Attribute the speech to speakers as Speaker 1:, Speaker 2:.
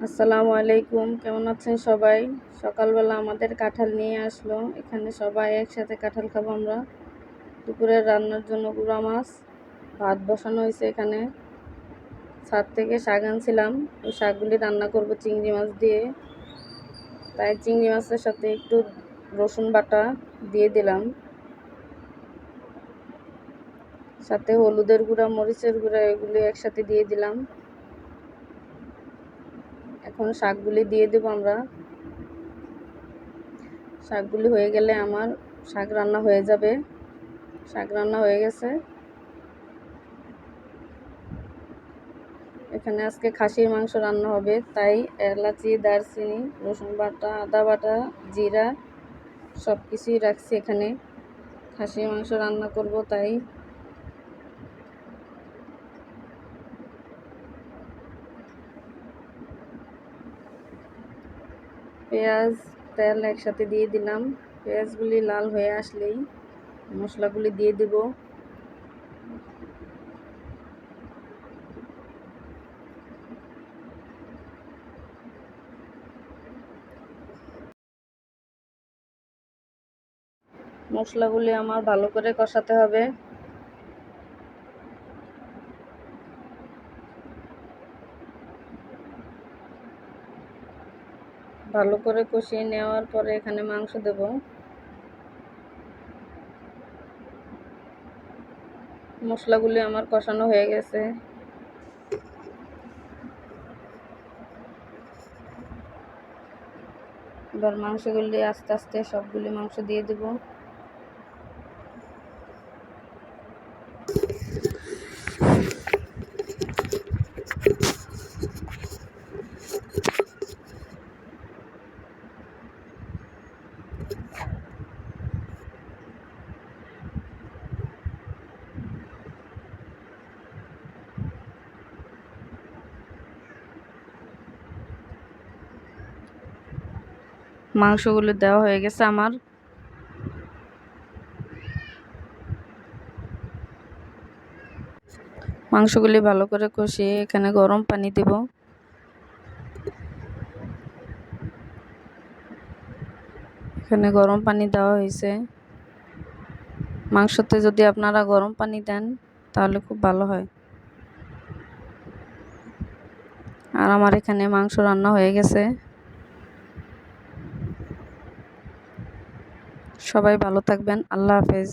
Speaker 1: আসসালামু আলাইকুম, কেমন আছেন সবাই? সকালবেলা আমাদের কাঁঠাল নিয়ে আসলো, এখানে সবাই একসাথে কাঁঠাল খাবো আমরা। দুপুরের রান্নার জন্য গুঁড়া মাছ, ভাত বসানো হয়েছে। এখানে ছাদ থেকে শাক আনছিলাম, ওই শাকগুলি রান্না করব চিংড়ি মাছ দিয়ে। তাই চিংড়ি মাছের সাথে একটু রসুন বাটা দিয়ে দিলাম, সাথে হলুদের গুঁড়া, মরিচের গুঁড়া এগুলি একসাথে দিয়ে দিলাম। এখন শাকগুলি দিয়ে দেবো আমরা। শাকগুলি হয়ে গেলে আমার শাক রান্না হয়ে যাবে। শাক রান্না হয়ে গেছে। এখানে আজকে খাসির মাংস রান্না হবে, তাই এলাচি, দারচিনি, রসুন বাটা, আদা বাটা, জিরা সব কিছুই রাখছি এখানে। খাসির মাংস রান্না করব তাই। পেঁয়াজ, তেল একসাথে দিয়ে দিলাম। পেঁয়াজগুলি লাল হয়ে আসলেই মশলাগুলি দিয়ে দেব। মশলাগুলি আমার ভালো করে কষাতে হবে। ভালো করে কষিয়ে নেওয়ার পরে এখানে মাংস দেব। মশলাগুলি আমার কষানো হয়ে গেছে। এবার মাংসগুলি আস্তে আস্তে সবগুলি মাংস দিয়ে দেব। মাংসগুলো দেওয়া হয়ে গেছে আমার। মাংসগুলি ভালো করে কষিয়ে এখানে গরম পানি দেব। এখানে গরম পানি দেওয়া হয়েছে। মাংসতে যদি আপনারা গরম পানি দেন তাহলে খুব ভালো হয়। আর আমার এখানে মাংস রান্না হয়ে গেছে। সবাই ভালো থাকবেন। আল্লাহ হাফেজ।